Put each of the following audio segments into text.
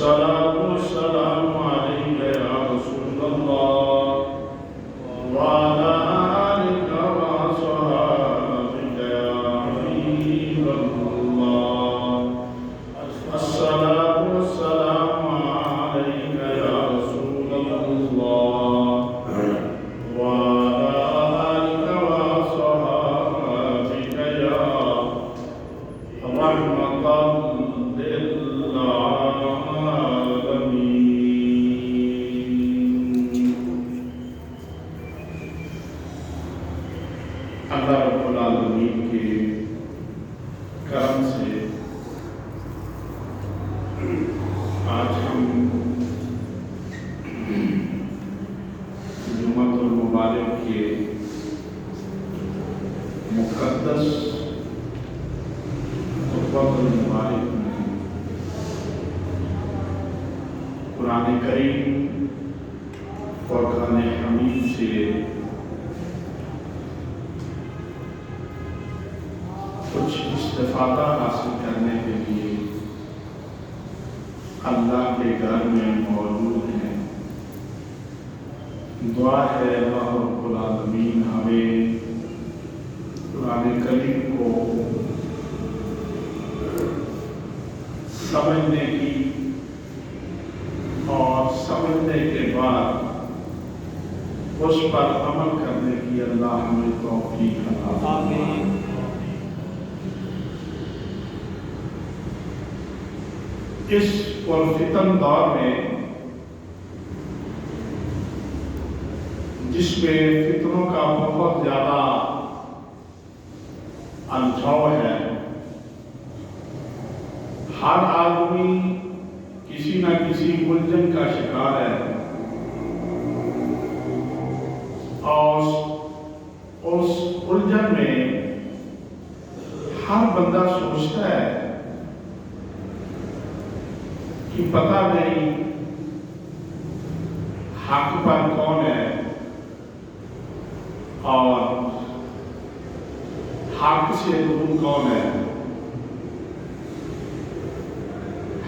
الصلاة والسلام عليك يا رسول الله وعلى آلك وصحابك يا حبيب الله. الصلاة والسلام عليك يا رسول الله وعلى آلك وصحابك يا رحمة اللہ رب العالمین کے کرم سے آج ہم جمعۃ المبارک کے مقدس خطبۃ المبارک میں قرآن کریم فرقان حمید سے کچھ استفادہ حاصل کرنے کے لیے اللہ کے گھر میں موجود ہیں. دعا ہے اللہ رب العالمین ہمیں قرآن کریم کو سمجھنے کی اور سمجھنے کے بعد اس پر عمل کرنے کی اللہ ہمیں توفیق عطا فرمائے. اس پرفتن دور میں جس میں فتنوں کا بہت زیادہ الجھاؤ ہے، ہر آدمی کسی نہ کسی الجھن کا شکار ہے اور اس الجھن میں ہر بندہ سوچتا ہے کہ پتہ نہیں حق پر کون ہے اور حق سے دور کون ہے.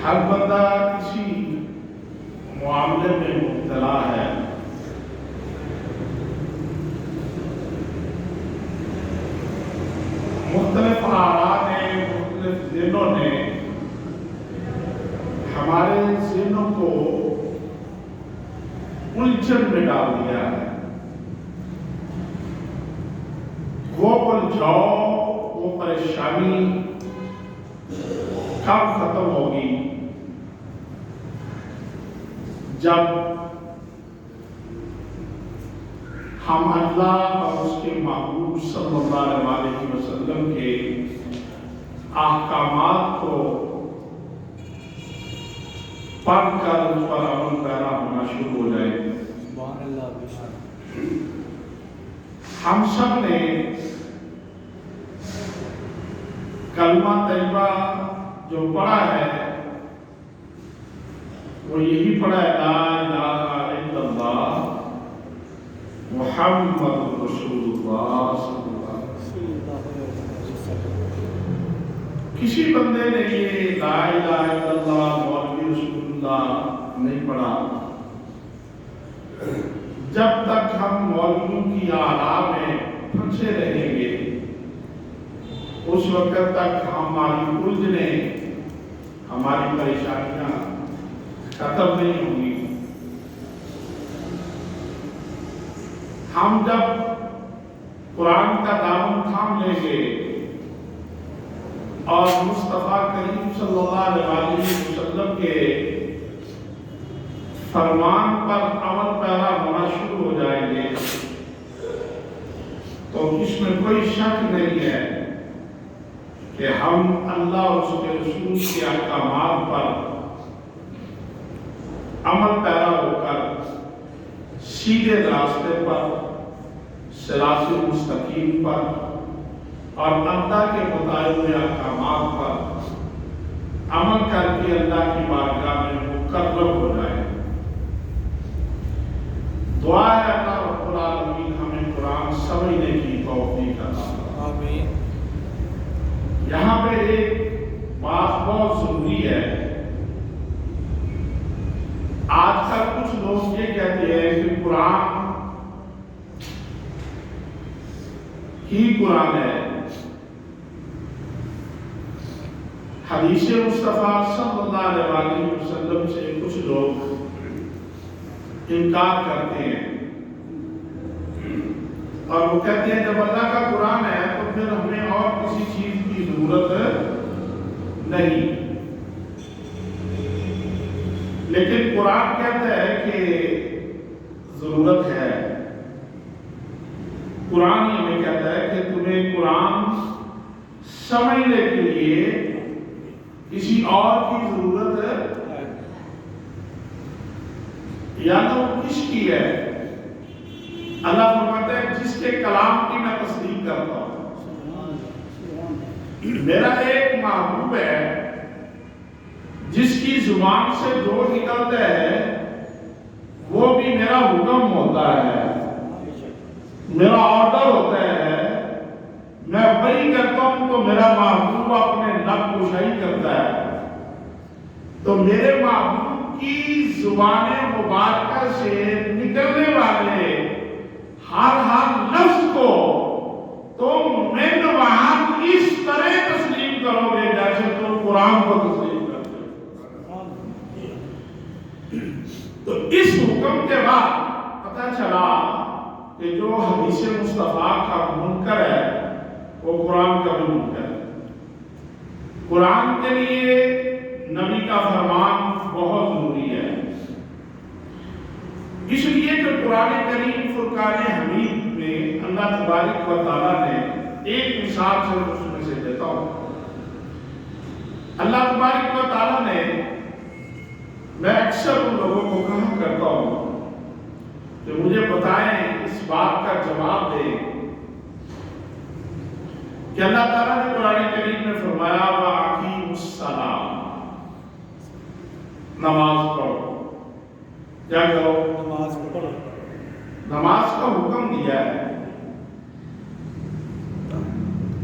ہر بندہ کسی معاملے میں مبتلا ہے. مختلف آراء نے، مختلف ذہنوں نے ہمارے ذہنوں کو الجھن میں ڈال دیا ہے. وہ الجھاؤ، وہ پریشانی کب ختم ہوگی؟ جب ہم اللہ اور اس کے محبوب صلی اللہ علیہ وسلم کے احکامات کو پڑھ کر اس پر عمل پیرا ہونا شروع ہو جائے. ہم سب نے کلمہ طیبہ جو پڑھا ہے وہ یہی پڑھا ہے، لا الہ الا اللہ محمد رسول اللہ صلی اللہ علیہ وسلم. کسی بندے نے یہ لا الہ الا اللہ مولوی رسول اللہ نہیں پڑھا. جب تک ہم مولویوں کی آراء میں پھنسے رہیں گے اس وقت تک ہماری الجھنیں، ہماری پریشانیاں ختم نہیں ہوں گی. ہم جب قرآن کا دامن تھام لیں گے اور مصطفیٰ کریم صلی اللہ علیہ وسلم کے فرمان پر عمل پیرا ہونا شروع ہو جائیں گے تو اس میں کوئی شک نہیں ہے کہ ہم اللہ اور اس کے رسول کے احکامات پر عمل پیرا ہو کر سیدھے راستے پر، صراط مستقیم پر اور اللہ کے بتائے ہوئے احکامات پر عمل کر کے اللہ کی بارگاہ میں مقرب ہو جائے. دعا ہے اللہ رب العالمین ہمیں قرآن سمجھنے کی توفیق عطا فرمائے. یہاں پہ ایک بات بہت ضروری ہے لوگ یہ کہتے ہیں کہ قرآن ہی قرآن ہے، حدیث مصطفیٰ صلی اللہ علیہ وسلم سے کچھ لوگ انکار کرتے ہیں اور وہ کہتے ہیں جب اللہ کا قرآن ہے تو پھر ہمیں اور کسی چیز کی ضرورت نہیں، لیکن قرآن کہتا ہے کہ ضرورت ہے۔ قرآن ہی ہمیں کہتا ہے کہ تمہیں قرآن سمجھنے کے لیے کسی اور کی ضرورت ہے یا تو کس کی ہے؟ اللہ فرماتا ہے جس کے کلام کی میں تصدیق کرتا ہوں۔ میرا ایک محبوب ہے جس کی زبان سے جو نکلتا ہے وہ بھی میرا حکم ہوتا ہے، میرا آرڈر ہوتا ہے، میں وہی کرتا ہوں تو میرا محبوب اپنے لب کشائی کرتا ہے۔ تو میرے محبوب کی زبان مبارکہ سے نکلنے والے ہر لفظ کو تم من وہاں اس طرح تسلیم کرو گے جیسے تم قرآن کو تسلیم کرتے ہو۔ تو اس حکم کے بعد پتہ چلا کہ جو حدیث مصطفیٰ کا منکر ہے وہ قرآن کا بھی منکر ہے۔ قرآن کے لیے نبی کا فرمان بہت ضروری ہے، اس لیے کہ قرآن کریم فرقان حمید میں اللہ تبارک و تعالیٰ نے ایک مثال سے اس میں سے دیتا ہوں۔ اللہ تبارک و تعالیٰ نے، میں اکثر ان لوگوں کو کہا کرتا ہوں کہ مجھے بتائیں، اس بات کا جواب دیں کہ اللہ تعالیٰ نے قرآن کریم میں فرمایا وَأَقِیمُوا الصَّلَاةَ، نماز پڑھو۔ کیا کرو؟ نماز پڑھو۔ نماز کا حکم دیا ہے،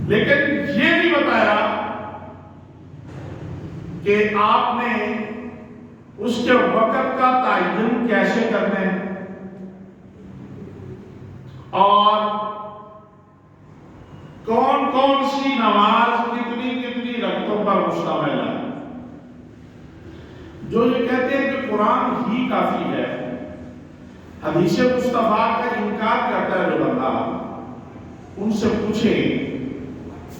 لیکن یہ نہیں بتایا کہ آپ نے اس کے وقت کا تعین کیسے کرنا ہے اور کون کون سی نماز کتنی کتنی رکعتوں پر مشتمل ہے۔ جو یہ کہتے ہیں کہ قرآن ہی کافی ہے، حدیث مصطفیٰ کا انکار کرتا ہے جو بندہ، ان سے پوچھیں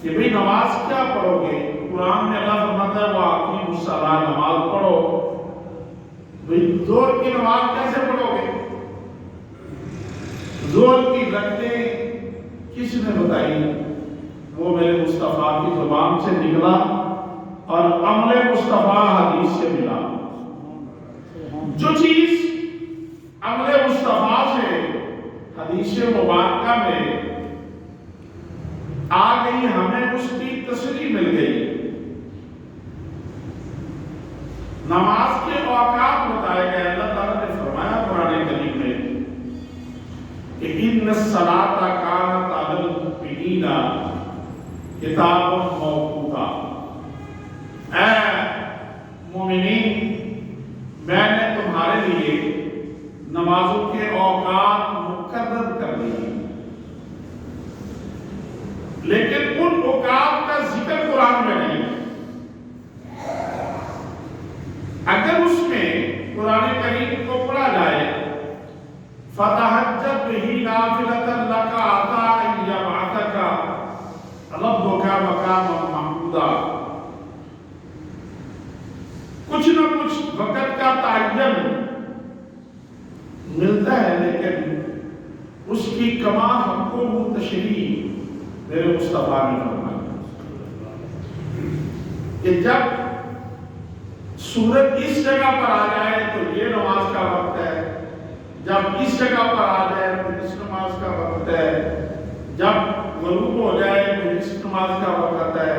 کہ بھئی نماز کیا پڑھو گے؟ قرآن میں اللہ فرماتا ہے وَأَقِیمُوا الصَّلَاةَ، نماز پڑھو۔ بھئی زور کی نماز کیسے پڑھو گے؟ زور کی رکعتیں کس نے بتائی؟ وہ میرے مصطفیٰ کی زبان سے نکلا اور عمل مصطفیٰ حدیث سے ملا۔ جو چیز عمل مصطفیٰ سے حدیث مبارکہ میں آ گئی، ہمیں اس کی تصریح مل گئی۔ نماز کے اوقات بتائے گئے، اللہ تعالیٰ نے فرمایا قرآن کریم میں کہ ان الصلاۃ کانت علی المؤمنین کتابا موقوتا، اے مومنین میں نے تمہارے لیے نمازوں کے اوقات مقرر کر دیے، لیکن ان اوقات کا ذکر قرآن میں نہیں ہے۔ اگر اس میں قرآن کریم کو پڑھا جائے فَتَحَجَّدْ بِهِ نَافِلَةً لَكَ عَسَىٰ أَن يَبْعَثَكَ رَبُّكَ مَقَامًا مَحْمُودًا، کچھ نہ کچھ وقت کا تعین ملتا ہے، لیکن اس کی کما حق و تشریح میرے مصطفیٰ نے فرمایا کہ جب سورج اس جگہ پر آ جائے تو یہ نماز کا وقت ہے، جب اس جگہ پر آ جائے تو اس نماز کا وقت ہے، جب غروب ہو جائے تو اس نماز کا وقت ہے،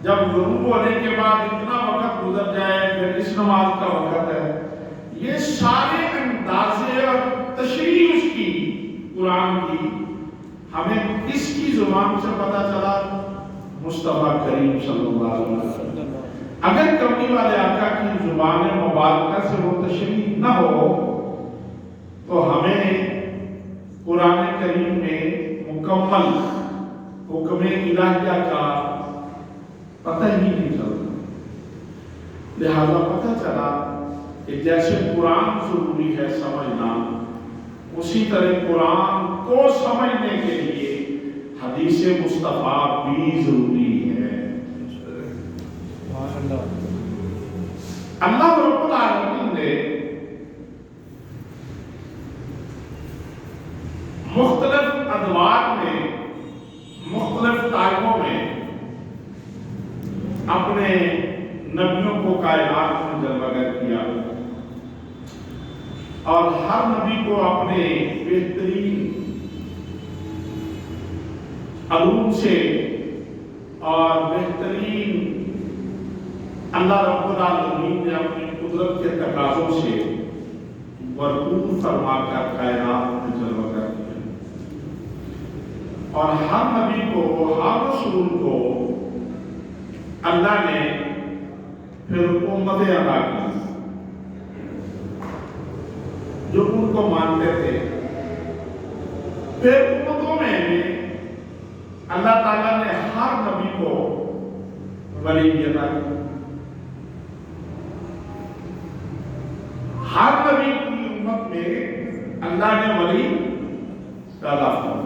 جب غروب ہونے کے بعد اتنا وقت گزر جائے پھر اس نماز کا وقت ہے۔ یہ سارے اندازے اور تشریح اس کی قرآن کی ہمیں کس کی زبان سے پتہ چلا؟ مصطفیٰ کریم صلی اللہ علیہ وسلم۔ اگر کملی والے آقا کی زبان مبارکہ سے وہ تشریح نہ ہو تو ہمیں قرآن کریم میں مکمل حکم الہیہ کا پتہ ہی نہیں چلتا، لہذا پتہ چلا کہ جیسے قرآن ضروری ہے سمجھنا، اسی طرح قرآن کو سمجھنے کے لیے حدیث مصطفیٰ بھی ضروری ہے۔ اللہ رب العالمین نے مختلف ادوار میں، مختلف ٹائموں میں اپنے نبیوں کو کائنات میں جلوگر کیا، اور ہر نبی کو اپنے بہترین علوم سے اور بہترین اللہ رب العالمین نے اپنی قدرت کے تقاضوں سے بھرپور فرما کر کائنات میں جلوگر کیا، اور ہر نبی کو، ہر رسول کو اللہ نے پھر امتیں عطا کی جو ان کو مانتے تھے۔ پھر امتوں میں بھی اللہ تعالیٰ نے ہر نبی کو ولی بھی عطا کی، ہر نبی کی امت میں اللہ نے ولی پیدا فرمایا۔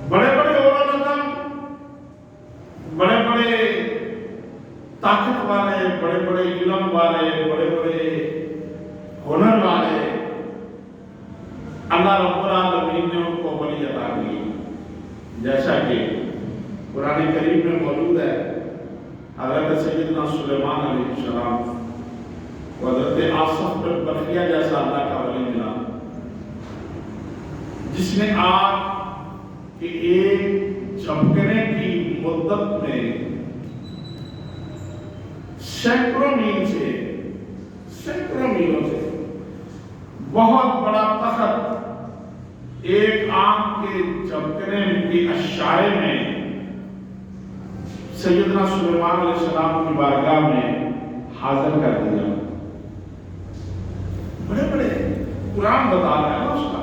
بڑے بڑے علماء، بڑے بڑے طاقت والے، بڑے بڑے علم والے، بڑے بڑے ہنر والے، اللہ رب العالمین نے ان کو ولی عطا کی، جیسا کہ قرآن کریم میں موجود ہے۔ حضرت سیدنا سلیمان علیہ السلام کو حضرت آصف پر برقیہ جیسا اللہ کا ولی ملا، جس نے آگ کہ ایک جھمکنے کی مدت میں سینکڑوں میلوں سے بہت بڑا تخت ایک آنکھ کے جھمکنے کی اشارے میں سیدنا سلیمان علیہ السلام کی بارگاہ میں حاضر کر دیا۔ بڑے بڑے قرآن بتا رہا ہے اس کا،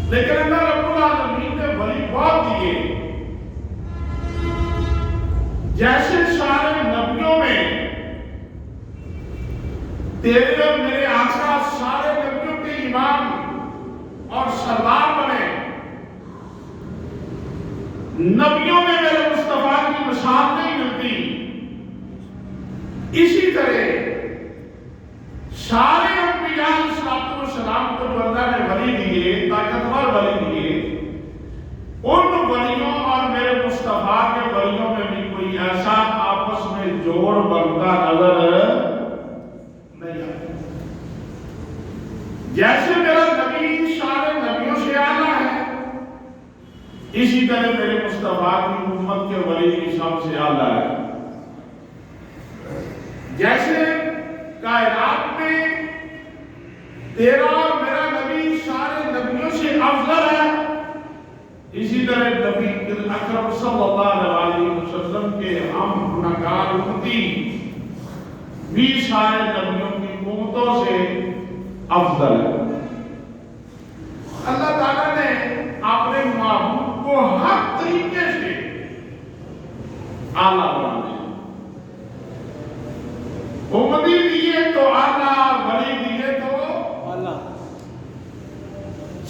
لیکن اللہ رب العالمین نے ولی بہت دیے۔ جیسے سارے نبیوں میں تیرے اور میرے آقا سارے نبیوں کے امام اور سردار بنے، نبیوں میں میرے مصطفیٰ کی مثال نہیں ملتی، اسی طرح سارے انبیاء علیہ السلام کو جو اللہ نے ولی دیے، طاقتور ولی دیے، ان ولیوں اور میرے مصطفیٰ کے ولیوں میں بھی کوئی ایسا آپس میں جوڑ بنتا نظر نہیں آتا۔ جیسے میرا نبی سارے نبیوں سے اعلیٰ ہے، اسی طرح میرے مصطفیٰ کی امت کے ولی سب سے اعلیٰ ہے۔ جیسے کائنات میں تیرا اور میرا نبی سارے نبیوں سے افضل ہے، اسی طرح نبی اکرم صلی اللہ علیہ وسلم کے ہم گناہگار امتی بھی سارے نبیوں کی امتوں سے افضل ہے۔ اللہ تعالیٰ نے اپنے معبود کو ہر طریقے سے اعلیٰ بنا دیا، امتی دیے تو اعلیٰ، ولی دیے تو اعلیٰ۔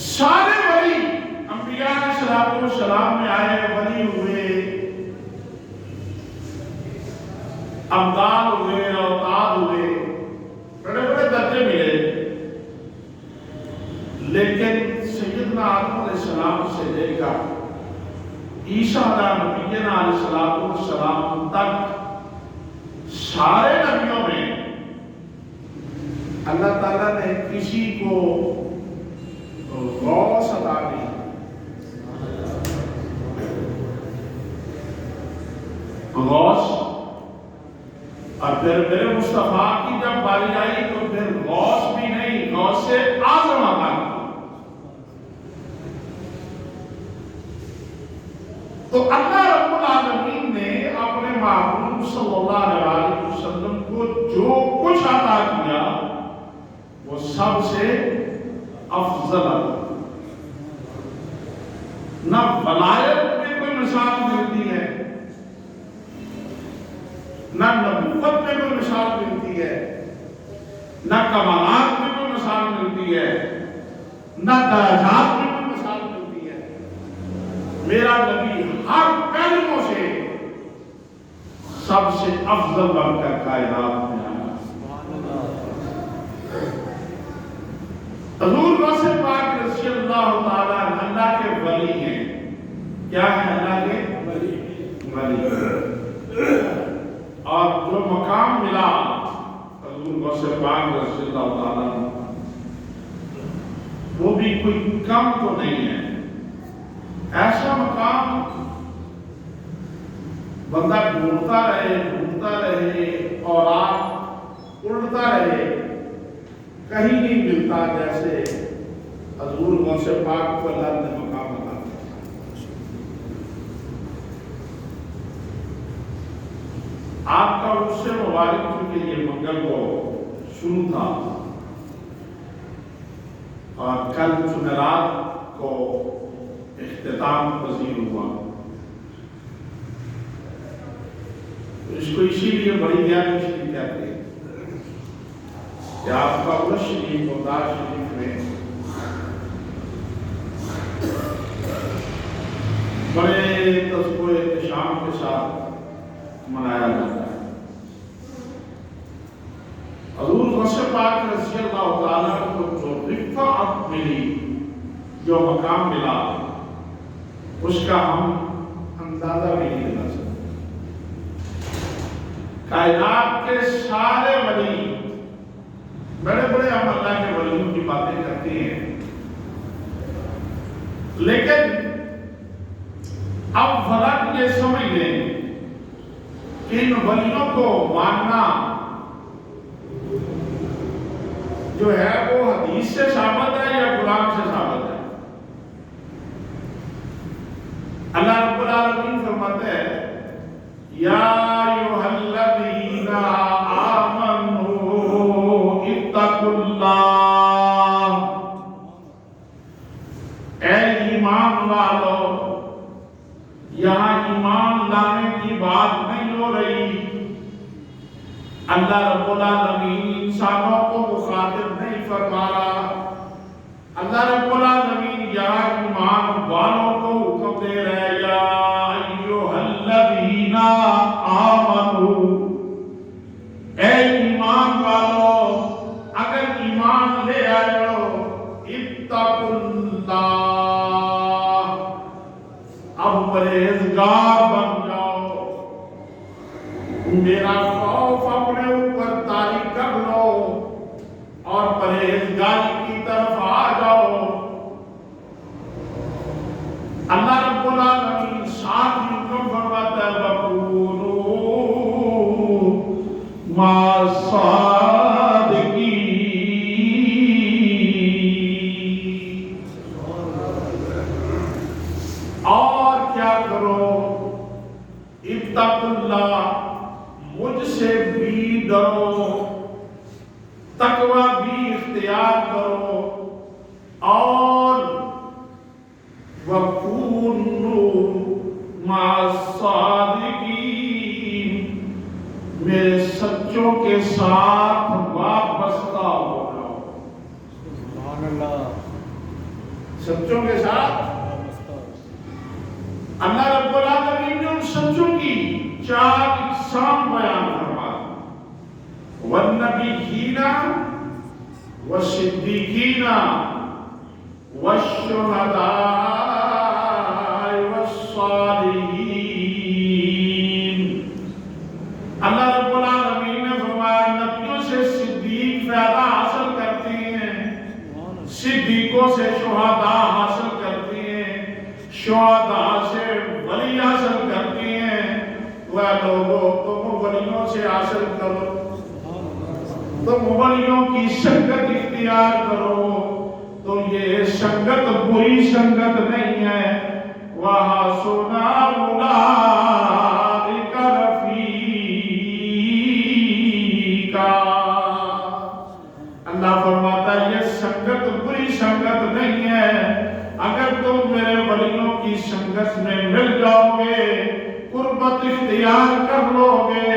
سارے ولی انبیاء علیہ السلام میں آئے، ولی ہوئے، ابدال ہوئے، اوتاد ہوئے، بڑے بڑے درجے ملے، لیکن سیدنا آدم علیہ السلام سے لے کر عیسیٰ علیہ السلام تک سارے نبیوں میں اللہ تعالیٰ نے کسی کو غوث عطا نہیں، غوث، اور پھر میرے مصطفیٰ کی جب باری آئی تو پھر غوث بھی نہیں، غوث سے اعظم عطا کی۔ تو اللہ رب العالمین نے اپنے محبوب صلی اللہ علیہ وسلم کو جو کچھ عطا کیا وہ سب سے افضل ہے۔ نہ ولایت میں کوئی مثال ملتی ہے، نہ نبوت میں کوئی مثال ملتی ہے، نہ کمالات میں کوئی مثال ملتی ہے، نہ درجات میں کوئی مثال ملتی ہے۔ میرا نبی ہر پہلوؤں سے سب سے افضل بن کر کائنات میں آیا۔ حضور غوث پاک رضی اللہ تعالیٰ اللہ کے ولی ہیں۔ کیا ہے؟ اللہ کے ولی۔ اور جو مقام ملا حضور غوث پاک رضی اللہ تعالیٰ وہ بھی کوئی کم تو نہیں ہے۔ ایسا مقام بندہ ڈھونڈتا رہے اور آپ اڑتا رہے، کہیں نہیں ملتا جیسے حضور غوث پاک کو اللہ نے مقام عطا کیا۔ آپ کا اس سے مبارک کیونکہ یہ منگل کو شروع تھا اور کل جمعرات کو اختتام پذیر ہوا، اس کو اسی لیے بڑی گیان شریف کہتے ہیں کہ آپ کا عرس شریف اور دار شریف میں بڑے تذکر و احتشام کے ساتھ منایا جاتا ہے۔ حضور غوث پاک رضی اللہ تعالیٰ کو جو رفعت ملی، جو مقام ملا، اس کا ہم اندازہ بھی نہیں لگا سکتے۔ کائنات کے سارے ولی بڑے بڑے ہم اللہ کے ولیوں کی باتیں کرتے ہیں، لیکن اب فرق یہ سمجھ لیں کہ ان ولیوں کو ماننا جو ہے وہ حدیث سے ثابت ہے یا قرآن سے ثابت ہے؟ اللہ رب العالمین فرماتے ہیں یا ایھا الذین آمنوا اتقوا اللہ، اے ایمان والو۔ یہاں ایمان لانے کی بات نہیں ہو رہی، اللہ رب العالمین انسانوں کو مخاطب نہیں فرما رہا، اللہ رب العالمین یہاں ایمان والوں کو حکم دے رہے ہیں یا ایھا الذین آمنوا، اے ایمان والو اگر ایمان لے آئے ہو، اتقوا اللہ، اب پرہیزگار بن جاؤ، میرا خوف اپنے اوپر طاری کر لو اور پرہیزگاری کی طرف آ جاؤ۔ اللہ رب العالمین ساتھ ہی حکم فرماتا ہے وَكُونُوا مَعَ الصَّادِقِينَ، اور کیا کرو، اتقوا اللہ، مجھ سے بھی ڈرو، تقوی بھی اختیار کرو، اور وَكُونُوا مَعَ الصَّادِقِينَ، میرے سچوں کے ساتھ وابستہ ہو جاؤ۔ سبحان اللہ، سچوں کے ساتھ۔ اللہ رب العالمین نے ان سچوں کی چار اقسام بیان فرما دی، والنبیین والصدیقین والشہداء والصالحین۔ اللہ رب العالمین نے فرمایا نبیوں سے صدیق فائدہ حاصل کرتے ہیں، صدیقوں سے شہداء حاصل کرتے ہیں، شہداء سے ولی حاصل کرتے ہیں۔ وہ لوگوں تم ولیوں سے حاصل کرو، تم ولیوں کی سنگت اختیار کرو، تو یہ سنگت بری سنگت نہیں ہے۔ وَحَسُنَ أُولَٰئِکَ رَفِیقًا، اللہ فرماتا قربت اختیار کر لو گے،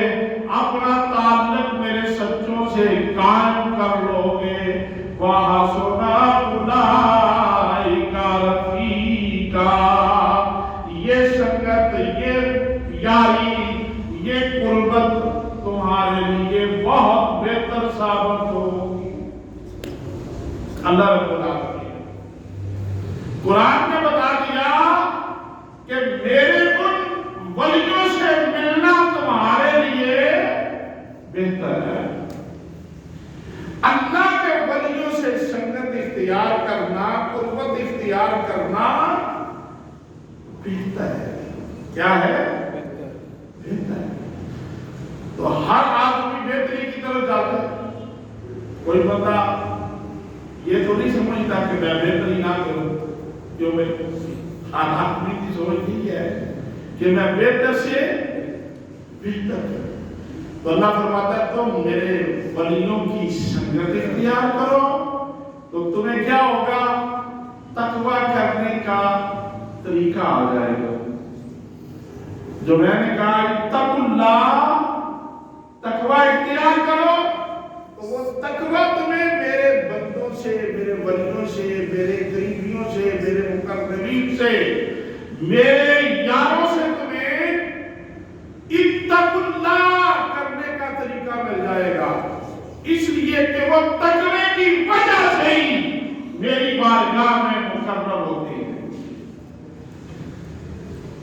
اپنا تعلق میرے سچوں سے قائم کر لو گے، وَحَسُنَ أُولَئِكَ رَفِيقًا، یہ سنگت، یہ یاری، یہ قربت تمہارے لیے بہت بہتر ثابت ہوگی۔ اللہ رب العالمین قرآن نے بتا دیا کہ میرے ان ولیوں سے ملنا تمہارے لیے بہتر ہے۔ اللہ کے ولیوں سے سنگت اختیار کرنا، قربت اختیار کرنا بہتر ہے۔ کیا ہے؟ بہتر ہے۔ تو ہر آدمی بہتری کی طرف جاتا ہے۔ کوئی بندہ یہ تو نہیں سمجھتا کہ میں بہتری نہ کروں، جو میں آدمی کی سمجھ نہیں ہے کہ میں بہتر سے بہتر کروں۔ تو اللہ فرماتا ہے تم میرے ولیوں کی سنگت اختیار کرو تو تمہیں کیا ہوگا؟ تقویٰ کرنے کا طریقہ آ جائے گا۔ جو میں نے کہا اتقوا اللہ، تقویٰ اختیار کرو، تو وہ تقویٰ تمہیں میرے بندوں سے، میرے ولیوں سے، میرے قریبیوں سے، میرے مقربین سے، میرے یاروں سے تمہیں اتقوا اللہ کرنے کا طریقہ مل جائے گا، اس لیے کہ وہ تقوی کی وجہ سے ہی میری بارگاہ میں مقرب ہوتے ہیں۔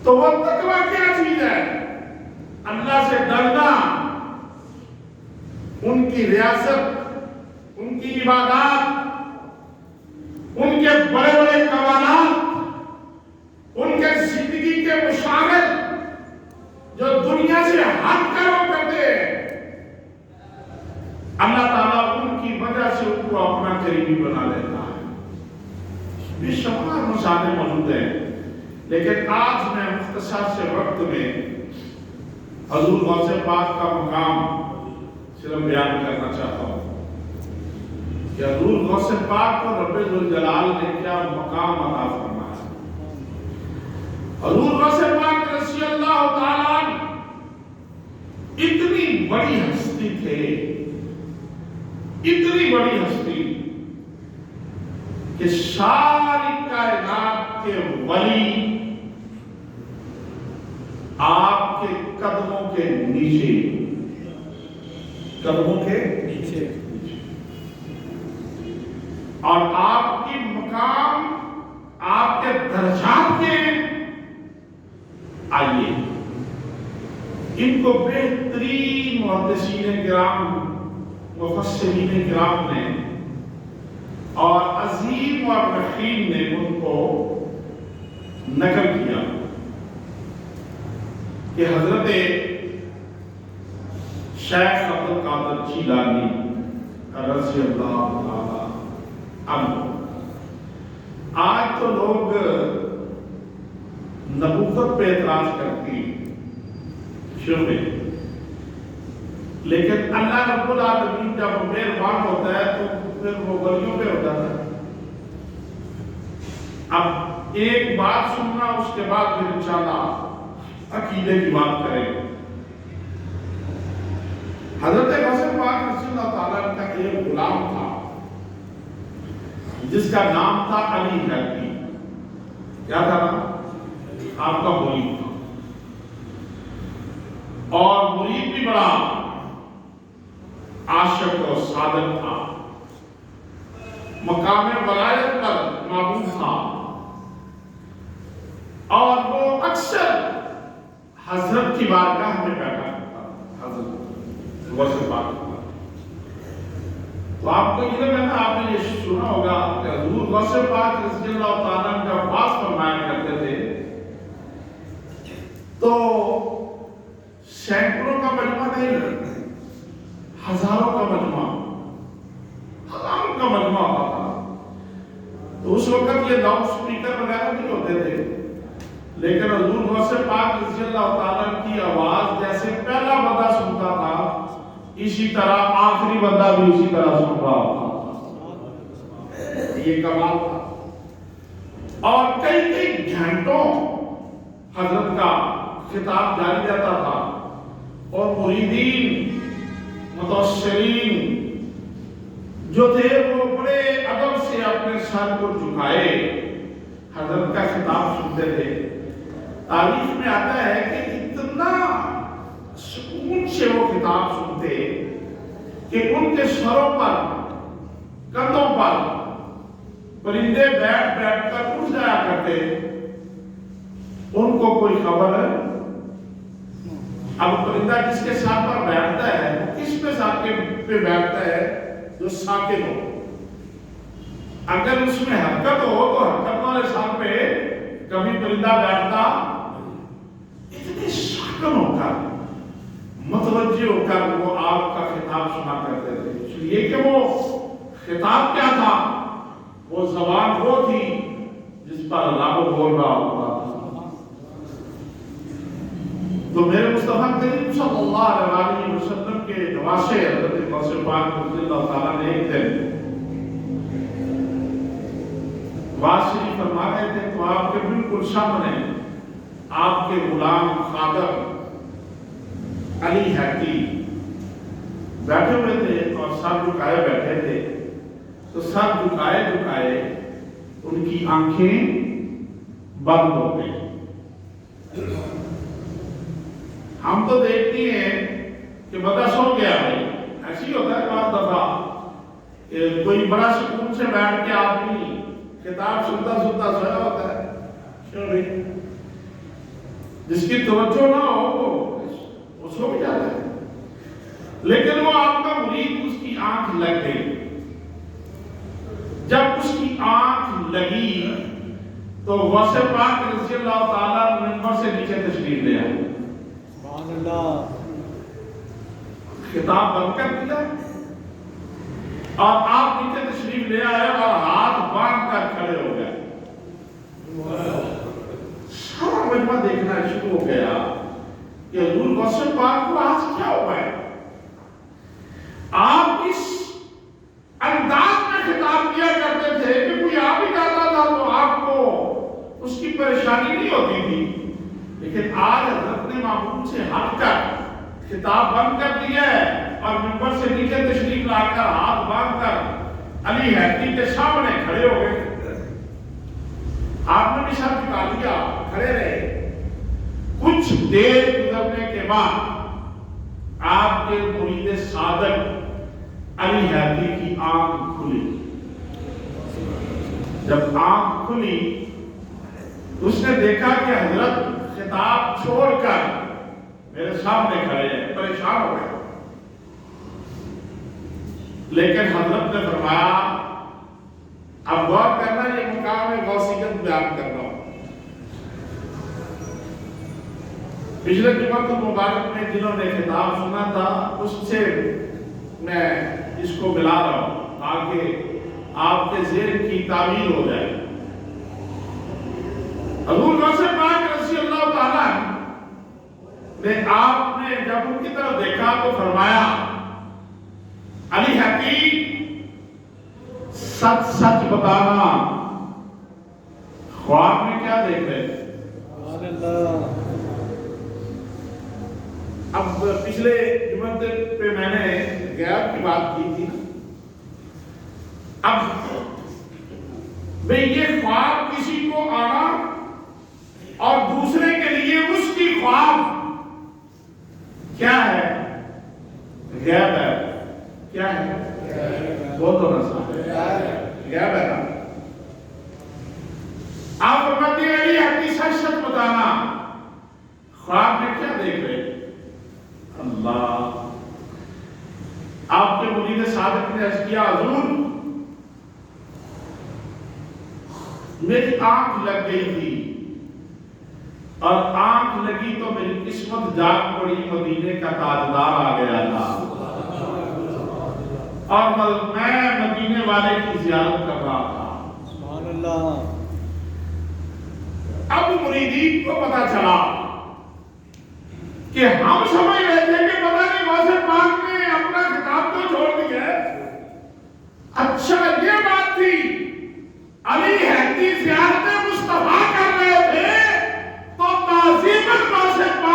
تو وہ تقوی کیا چیز ہے؟ اللہ سے ڈرنا، ان کی ریاست، ان کی عبادات، ان کے بڑے بڑے کمالات، ان کے زندگی کے مشاغل جو دنیا سے ہٹ کر وہ کرتے ہیں، اللہ تعالیٰ ان کی وجہ سے ان کو اپنا قریبی بنا لیتا ہے۔ یہ شمار مثالیں موجود ہیں، لیکن آج میں مختصر سے وقت میں حضور غوث پاک کا مقام صرف بیان کرنا چاہتا ہوں کہ حضور غوث پاک کو رب ذوالجلال نے کیا مقام عطا فرمایا۔ حضور غوث پاک رضی اللہ تعالیٰ اتنی بڑی ہستی تھے، اتنی بڑی ہستی کہ ساری کائنات کے ولی آپ کے قدموں کے نیچے، قدموں کے نیچے، اور آپ کی مقام، آپ کے درجات کے آئیے۔ ان کو بہترین محدثین کرام، مفسرین کرام نے اور عظیم اور رحیم نے ان کو نقل کیا کہ حضرت شیخ عبد القادر جیلانی رضی اللہ تعالی عنہ، آج تو لوگ نبوت پہ اعتراض کرتی شروع میں، لیکن اللہ رب العالمین جب مہربان ہوتا ہے تو پھر وہ ولیوں پہ ہوتا ہے۔ اب ایک بات سننا، اس کے بعد پھر انشاءاللہ عقیدے کی بات کریں گے۔ حضرت غوث پاک رضی اللہ تعالیٰ کا ایک غلام تھا جس کا نام تھا علی حیدری۔ کیا تھا؟ آپ کا مرید تھا، اور مرید بھی بڑا عاشق و صادق تھا، مقام ولایت پر معبود تھا، اور وہ اکثر حضرت کی بارگاہ میں بیٹھا کرتا، حضرت غوث پاک۔ تو آپ کو علم ہے نا، آپ نے یہ سنا ہوگا کہ حضور غوث پاک رضی اللہ تعالیٰ عنہ کا واس فرمایا کرتے تھے تو سینکڑوں کا مجمع نہیں، ہزاروں کا مجمع، ہزاروں کا مجمع ہوتا تھا۔ تو اس وقت یہ لاؤڈ سپیکر وغیرہ نہیں ہوتے تھے، لیکن حضور غوث پاک رضی اللہ تعالیٰ کی آواز جیسے پہلا بندہ سنتا تھا، اسی طرح آخری بندہ بھی اسی طرح سن رہا ہوتا۔ یہ کمال تھا۔ اور کئی کئی گھنٹوں حضرت کا خطاب جاری رہتا تھا اور مریدین متوسلین جو تھے وہ بڑے ادب سے اپنے سر کو جھکائے حضرت کا خطاب سنتے تھے۔ تاریخ میں آتا ہے کہ اتنا سکون سے وہ خطاب سنتے کہ ان کے سروں پر کندھوں پر پرندے بیٹھ بیٹھ کر اٹھ جایا کرتے، ان کو کوئی خبر ہے؟ اب پرندہ جس کے ساتھ پر بیٹھتا ہے کس پہ ساتھ پہ بیٹھتا ہے؟ جو ساکن ہو۔ اگر اس میں حرکت ہو تو حرکت والے ساتھ پہ کبھی پرندہ بیٹھتا، اتنے ساکن ہو کر متوجہ ہو کر وہ آپ کا خطاب سنا کرتے تھے، اس لیے کہ وہ خطاب کیا تھا؟ وہ زبان وہ تھی جس پر اللہ کو بول رہا ہوتا تھا۔ تو میرے مصطفیٰ کریم صلی اللہ علیہ وسلم کے نواسے حضرت غوث پاک رضی اللہ تعالیٰ نے ایک دن واسری فرما رہے تھے تو آپ کے بالکل سامنے آپ کے غلام خادم علی حقی بیٹھے ہوئے تھے اور سر جھکائے بیٹھے تھے۔ تو سر جھکائے جھکائے ان کی آنکھیں بند ہو گئی۔ ہم تو دیکھتی ہیں کہ بندہ سو گیا بھائی، ایسی ہوتا ہے بعض دفعہ کوئی بڑا سکون سے بیٹھ کے آدمی کتاب سنتا سنتا سویا ہوتا ہے، کیوں بھائی؟ جس کی توجہ نہ ہو وہ سو بھی جاتا ہے۔ لیکن وہ آپ کا مرید، اس کی آنکھ لگ گئی۔ جب اس کی آنکھ لگی تو غوث پاک رضی اللہ تعالیٰ منبر سے نیچے تشریف لے آئے، خطاب بند کر دیا اور آپ نیچے تشریف لے آئے اور ہاتھ باندھ کر کھڑے ہو گئے۔ سارا مجمع دیکھنا شروع ہو گیا کہ حضور غوث پاک کو آج کیا ہوا ہے؟ آپ اس انداز میں خطاب کیا کرتے تھے کہ کوئی آپ ہی جاتا تھا تو آپ کو اس کی پریشانی نہیں ہوتی تھی، لیکن آج حضرت نے معمول سے ہٹ کر خطاب بند کر دیا ہے اور منبر سے نیچے تشریف لا کر ہاتھ باندھ کر علی حقی کے سامنے کھڑے ہو گئے۔ آپ نے بھی سر جھکا لیا، کھڑے رہے۔ کچھ دیر گزرنے کے بعد آپ کے مرید صادق علی حقی کی آنکھ کھلی۔ جب آنکھ کھلی اس نے دیکھا کہ حضرت خطاب چھوڑ کر میرے سامنے کھڑے ہیں، پریشان ہو گئے۔ لیکن حضرت نے فرمایا اب غور کرنا، یہ مقام غوثیت بیان کر رہا ہوں۔ پچھلے جمعہ المبارک میں جنہوں نے خطاب سنا تھا اس سے میں اس کو ملا رہا ہوں تاکہ آپ کے ذہن کی تعبیر ہو جائے۔ حضور غوث پاک رضی اللہ تعالیٰ نے آپ نے جب ان کی طرف دیکھا تو فرمایا علی حقی سچ سچ بتانا، خواب میں کیا دیکھ رہے تھے؟ اب پچھلے جمعہ پہ میں نے غیب کی بات کی تھی، اب بھئی یہ خواب کسی کو آنا اور دوسرے کے لیے اس کی خواب کیا ہے؟ غیب ہے۔ کیا ہے؟ وہ تو نہ غیب ہے نا۔ آپ فرماتے ہیں علی حقی سچ سچ بتانا، خواب میں کیا دیکھ رہے؟ اللہ، آپ کے مرید صادق نے عرض کیا حضور میری آنکھ لگ گئی تھی اور آنکھ لگی تو میری قسمت جاگ پڑی، مدینے کا تاجدار آ گیا تھا اور میں مدینے والے کی زیارت کر رہا تھا۔ سبحان اللہ۔ اب مریدین کو پتا چلا کہ ہم سمجھ رہے تھے کہ پتہ نہیں غوث پاک نے اپنا خطاب تو چھوڑ دیا ہے، اچھا یہ بات تھی، علی حقی زیارت مصطفیٰ کر رہے تھے تو تعظیم غوث پاک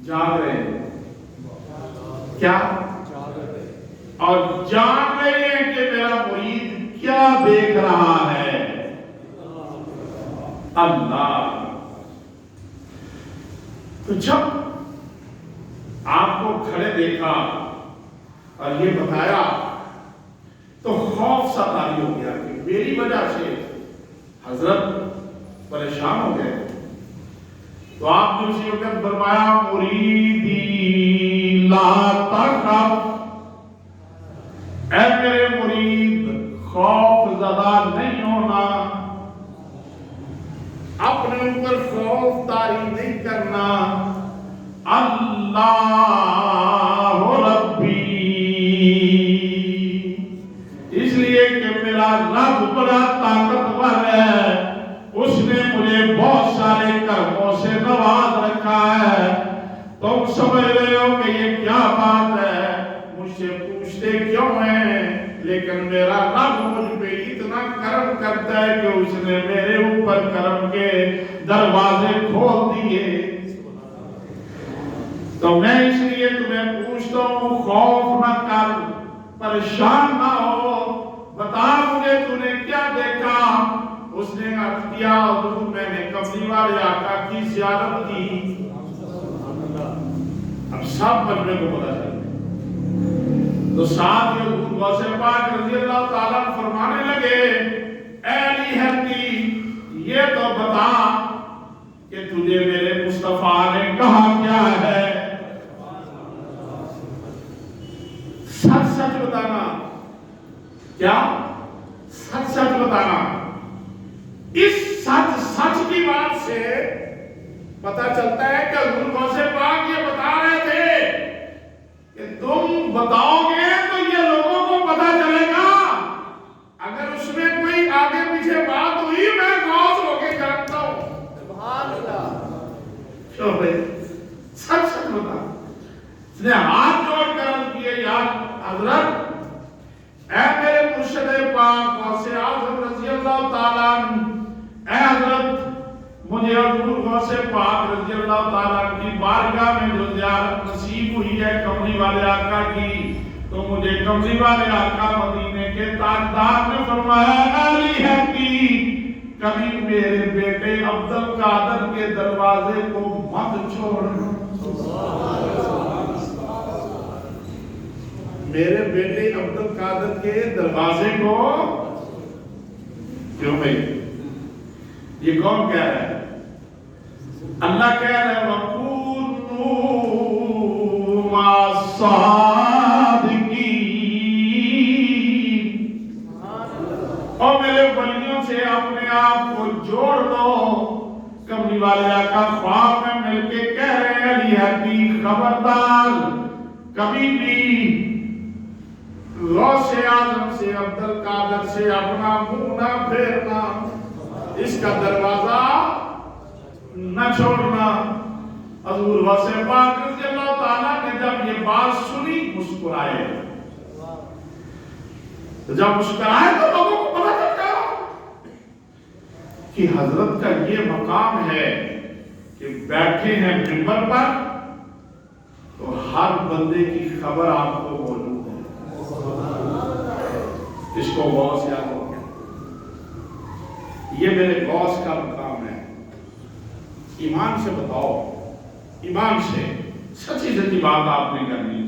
جاگ رہے ہیں کیا؟ اور جان رہے ہیں کہ میرا مرید کیا دیکھ رہا ہے؟ اللہ۔ تو جب آپ کو کھڑے دیکھا اور یہ بتایا تو خوف سا طاری ہو گیا کہ میری وجہ سے حضرت پریشان ہو گئے۔ تو آپ نے اسی وقت فرمایا مریدی لا تخف، اے میرے مرید خوف زدہ نہیں ہونا، اپنے اوپر خوف طاری نہیں کرنا، اللہ ربی، اس لیے کہ میرا رب بڑا طاقتور ہے، اس نے مجھے بہت سارے کرموں سے نواز رکھا ہے۔ تم سمجھ رہے ہو کہ یہ کیا بات ہے، مجھ سے پوچھتے کیوں ہیں، لیکن میرا رب مجھ پہ اتنا کرم کرتا ہے کہ اس نے میرے اوپر کرم کے دروازے کھول دیے۔ تو میں اس لیے تمہیں پوچھتا ہوں، خوف نہ کر، پریشان نہ ہو، بتا مجھے تو نے کیا دیکھا؟ اس نے عرض کیا حضور میں نے کملی والے آقا کی زیارت کی۔ اب سب مجمع کو پتا چل گیا، تو ساتھ ہی حضور غوث پاک رضی اللہ تعالیٰ فرمانے لگے، اے علی حقی یہ تو بتا کہ تجھے میرے مصطفیٰ نے کہا کیا ہے؟ سچ سچ بتانا، کیا؟ سچ سچ بتانا۔ اس سچ سچ کی بات سے پتا چلتا ہے کہ حضور غوث پاک یہ بتا رہے تھے کہ تم بتاؤ گے تو یہ لوگوں کو پتا چلے گا، اگر اس میں کوئی آگے پیچھے بات ہوئی میں غوث ہو کے جانتا ہوں۔ سبحان اللہ۔ کیوں بھائی سچ سچ بتا۔ اس نے ہاتھ جوڑ کر عرض کیے، یا حضرت اے میرے مرشد پاک غوث اعظم رضی اللہ تعالیٰ عنہ، اے حضرت مجھے حضور غوث پاک رضی اللہ تعالیٰ کی بارگاہ میں جو زیارت نصیب ہوئی ہے کملی والے آقا کی، تو مجھے کملی والے آقا مدینے کے تاجدار نے فرمایا، علی حقی کبھی میرے بیٹے عبد القادر کے دروازے کو مت چھوڑنا۔ میرے بیٹے عبد القادر کے دروازے کو کیوں بھائی؟ یہ کون کہہ رہا ہے؟ اللہ کہہ رہا ہے وَكُونُوا مَعَ الصَّادِقِينَ، اور میرے ولیوں سے اپنے آپ کو جوڑ دو۔ کملی والے آقا خواب میں مل کے کہہ رہے ہیں، علی حقی خبردار کبھی بھی غوث اعظم سے عبد القادر سے اپنا منہ نہ پھیرنا، اس کا دروازہ نہ چھوڑنا۔ حضور غوث پاک رضی اللہ تعالیٰ نے جب یہ بات سنی مسکرائے، تو جب مسکرائے تو لوگوں کو پتا چل گیا کہ حضرت کا یہ مقام ہے کہ بیٹھے ہیں منبر پر تو ہر بندے کی خبر آپ کو موجود ہے۔ اس کو غوث اعظم کہتے ہیں۔ یہ میرے غوث کا مقام ہے۔ ایمان سے بتاؤ، ایمان سے سچی سچی بات آپ نے کرنی۔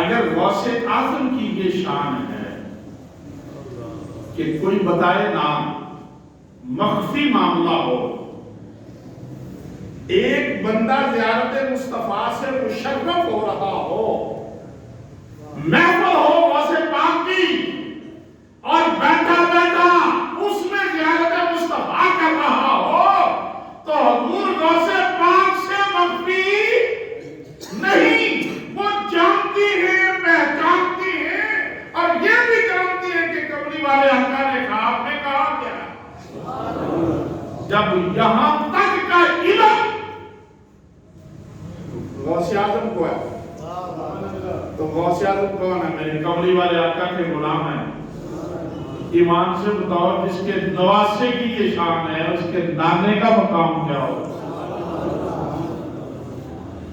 اگر غوث اعظم کی یہ شان ہے کہ کوئی بتائے نا، مخفی معاملہ ہو، ایک بندہ زیارت مصطفیٰ سے مشرف ہو رہا ہو، محفل ہو غوث پاک کی، اور بیٹھا بیٹھا اس میں زیارت مصطفیٰ کر رہا ہو، تو حضور غوث پاک سے مخفی نہیں، وہ جانتی ہیں، پہچانتی ہیں، اور یہ بھی جانتی ہیں کہ کملی والے آقا نے خواب میں کہا کیا ہے۔ جب یہاں تک کا علم غوث اعظم کو ہے تو غوث اعظم کون ہے؟ میرے کملی والے آقا کے غلام ہیں۔ ایمان سے بتاؤ، جس کے نواسے کی یہ شان ہے، اس کے نانے کا مقام کیا ہو؟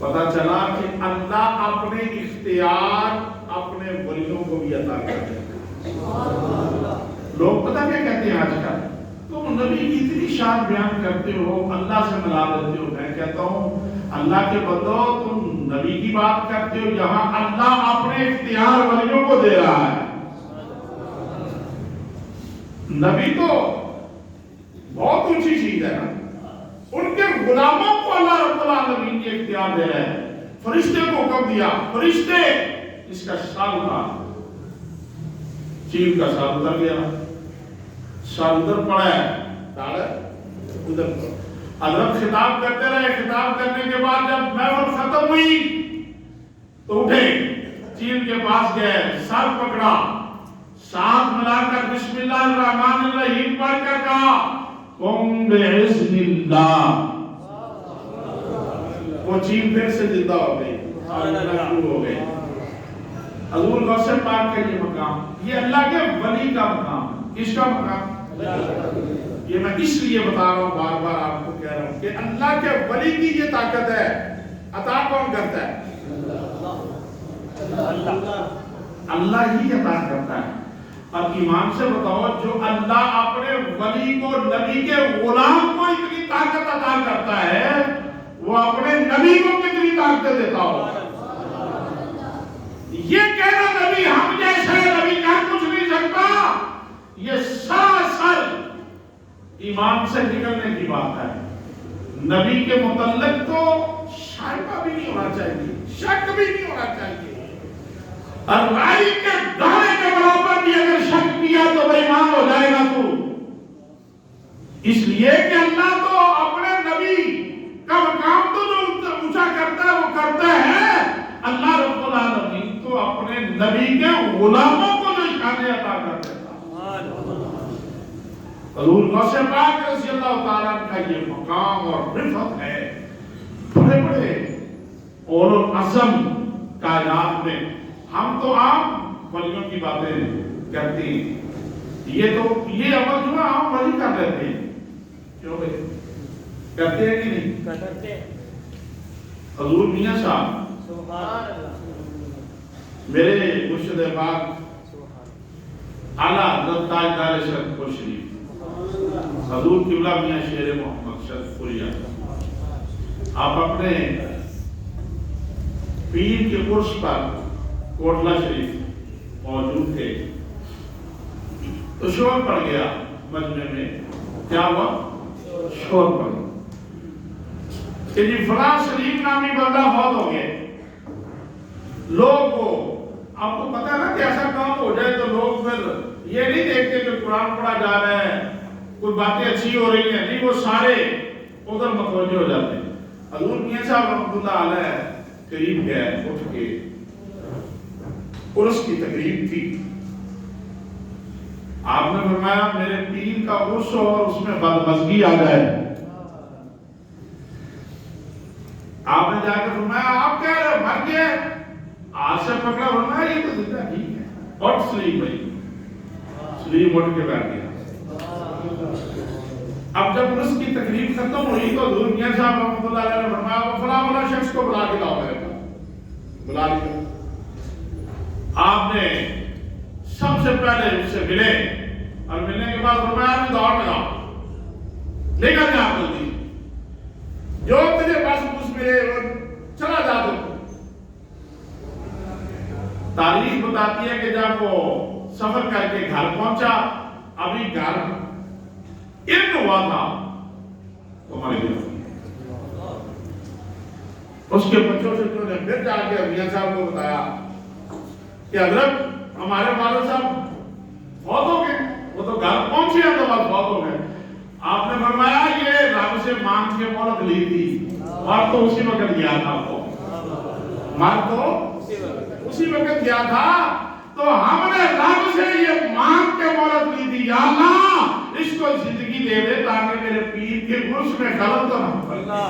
پتا چلا کہ اللہ اپنے اختیار اپنے ولیوں کو بھی عطا کرتے ہیں. لوگ پتہ کیا کہتے ہیں آج کل، تم نبی کی اتنی شان بیان کرتے ہو، اللہ سے ملا دیتے ہو. میں کہتا ہوں اللہ کے بندو، تم نبی کی بات کرتے ہو، یہاں اللہ اپنے اختیار ولیوں کو دے رہا ہے. نبی تو بہت اونچی چیز ہے نا، ان کے غلاموں کو اللہ رب العالمین کے اختیار دے رہے ہیں. فرشتے کو حکم دیا، فرشتے اس کا سال تھا، چیل کا سال اتر گیا، سال ادھر پڑا ہے ادھر. حضرت خطاب کرتے رہے، خطاب کرنے کے بعد جب محفل ختم ہوئی تو اٹھے، چیل کے پاس گئے، سر پکڑا، ساتھ ملا کر بسم اللہ الرحمن الرحیم پڑھ کر کہا قم بعزم اللہ. وہ چیل پھر سے زندہ ہو گئی، شروع ہو گئی. حضور غوث پاک کا یہ مقام، یہ اللہ کے ولی کا مقام. کس کا مقام؟ یہ میں اس لیے بتا رہا ہوں، بار بار آپ کو کہہ رہا ہوں کہ اللہ کے ولی کی یہ طاقت ہے. عطا کون کرتا ہے؟ اللہ ہی عطا کرتا ہے. اور ایمان سے بتاؤ، جو اللہ اپنے ولی کو، نبی کے غلام کو اتنی طاقت عطا کرتا ہے، وہ اپنے نبی کو کتنی طاقت دیتا ہو. یہ کہنا نبی ہم جیسے نبی کا کچھ نہیں سکتا، یہ سراسر ایمان سے نکلنے کی بات ہے. نبی کے متعلق تو شائبہ بھی نہیں ہونا چاہیے، شک بھی نہیں ہونا چاہیے. اور رائی کے دانے کے برابر بھی اگر شک کیا تو بے ایمان ہو جائے گا تو. اس لیے کہ اللہ تو اپنے نبی کا مقام تو جو اونچا کرتا ہے وہ کرتا ہے. اللہ رب العالمین تو اپنے نبی کے غلاموں کو جو شان عطا کر دیتا. حضور غوث پاک رضی اللہ تعالیٰ کا یہ مقام اور رفعت ہے. بڑے بڑے اولو العزم کائنات میں، ہم تو عام ولیوں کی باتیں کرتے ہیں، یہ عمل جو ہے عام ولی کر لیتے ہیں. کیوں بھائی کرتے ہیں کہ نہیں کرتے؟ حضور میاں صاحب میرے مرشد پاک اعلیٰ حضرت تاجدار شرف پور شریف حضور قبلہ میاں شیر محمد شرف پوریہ، آپ اپنے پیر کے عرس پر کوٹلہ شریف موجود تھے تو شور پڑ گیا مجمع میں. کیا ہوا؟ شور پڑ گیا کہ جی فلاں شریف نامی بندہ فوت ہو گئے. لوگ کو آپ کو پتا ہے نا کہ ایسا کام ہو جائے تو لوگ پھر یہ نہیں دیکھتے کہ قرآن پڑھا جا رہا ہے، کوئی باتیں اچھی ہو رہی ہیں، نہیں، وہ سارے ادھر متوجہ ہو جاتے ہیں. حضور میاں صاحب رحمۃ اللہ علیہ قریب گئے، اٹھ کے عرس کی تقریب تھی. آپ نے فرمایا میرے پیر کا عرس ہو اور اس میں بدمزگی آ جائے. آپ نے جا کے فرمایا آپ کہہ رہے مر گئے؟ آج سے پکڑا، فرمایا یہ تو زندہ ٹھیک ہے. اور سلیپ بھائی سلیپ اٹھ کے بیٹھ گیا. اب جب عرس کی تقریب ختم ہوئی تو حضور میاں صاحب رحمۃ اللہ علیہ نے فرمایا فلاں فلاں شخص کو بلا کے لاؤ میرے پاس. بلا لیا. آپ نے سب سے پہلے اس سے ملے اور ملنے کے بعد فرمایا بھی دوڑ لگاؤ، نکل جا جلدی، جو تجھے بس پوچھ ملے اور چلا جا. تو تاریخ بتاتی ہے کہ جب وہ سفر کر کے گھر پہنچا، ابھی گھر ارد ہوا تھا تو مر گیا. اس کے بچوں سے نے پھر جا کے میاں صاحب کو بتایا کہ حضرت ہمارے والد صاحب فوت ہو گئے. وہ تو گھر پہنچے ہیں تو بعد فوت ہو گئے. آپ نے فرمایا یہ رب سے مانگ کے مہلت لی تھی، اور تو اسی وقت گیا تھا. وہ مار تو اسی وقت گیا تھا. تو ہم نے رب سے یہ مانگ کے مہلت لی تھی، یا اللہ اس کو زندگی دے دے تاکہ میرے پیر کے عرس میں غلط تو نہ.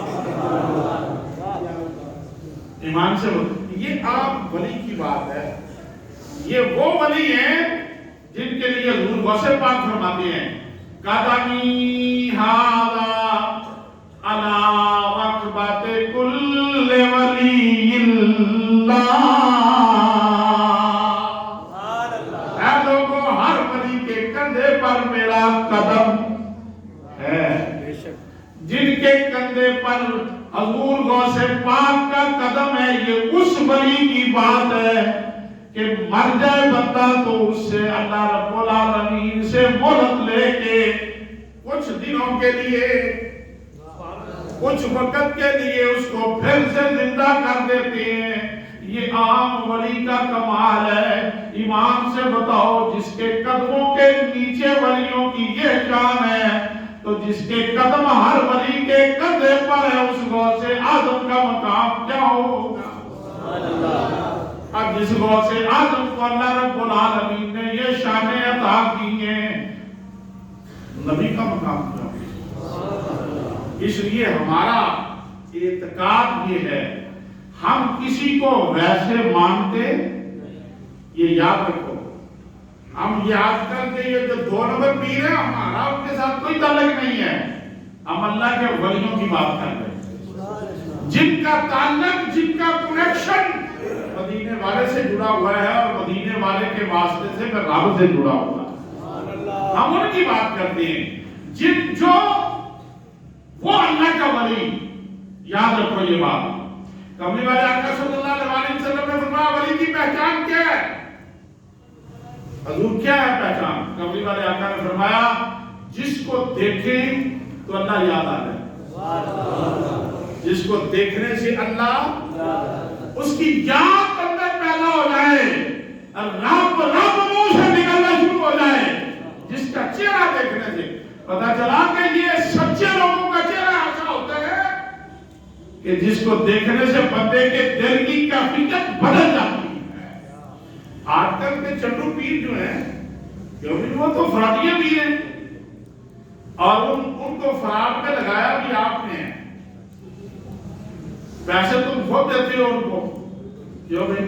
ایمان سے یہ آپ ولی کی بات ہے. یہ وہ ولی ہیں جن کے لیے حضور غوث پاک فرماتے ہیں قدمی ھذا علی رکبت کل ولی کندھے پر میرا قدم ہے، جن کے کندھے پر حضور غوث پاک کا قدم ہے، یہ اس ولی کی بات ہے کہ مر جائے بندہ تو اس سے اللہ رب العالمین سے مہلت لے کے کچھ دنوں کے لیے، کچھ وقت کے لیے اس کو پھر سے زندہ کر دیتے ہیں۔ یہ عام ولی کا کمال ہے۔ ایمان سے بتاؤ، جس کے قدموں کے نیچے ولیوں کی یہ شان ہے، تو جس کے قدم ہر ولی کے کندھے پر ہے، اس غوث اعظم کا مقام کیا ہوگا؟ اب جس غوث اعظم کو اللہ رب العالمین نے یہ شانیں عطا کی ہیں، نبی کا مقام کیا ہوگا؟ اس لیے ہمارا اعتقاد یہ ہے، ہم کسی کو ویسے مانتے، یہ یاد رکھو، ہم یاد کر کے یہ جو 2 نمبر پیر ہے، ہمارا ان کے ساتھ کوئی تعلق نہیں ہے، ہم اللہ کے ولیوں کی بات کر رہے ہیں، جن کا تعلق، جن کا کنیکشن مدینے والے سے جڑا ہوا ہے، اور مدینے والے کے واسطے سے میں رب سے جڑا ہوا ہے، ہم ان کی بات کرتے ہیں، جو وہ اللہ کا ولی۔ یاد رکھو یہ بات، کملی والے آقا صلی اللہ علیہ وسلم نے فرمایا ولی کی پہچان کیا ہے؟ حضور کیا ہے پہچان؟ کملی والے آقا نے فرمایا جس کو دیکھیں تو اللہ یاد آ جائے، جس کو دیکھنے سے اللہ، اس کی یاد اندر پیدا ہو جائے، رب منہ سے نکلنا شروع ہو جائے، جس کا چہرہ دیکھنے سے پتا چلا کہ یہ سچے لوگوں کا چہرہ ایسا ہوتا ہے کہ جس کو دیکھنے سے بندے کے دل کی کیفیت بدل جاتی ہے۔ آج کل کے چنڈو پیر جو ہیں، کیونکہ وہ تو فراڈیے بھی ہیں، اور ان کو فراڈ میں لگایا بھی آپ نے، پیسے تم خود دیتے ہو ان کو، کیوں بھائی،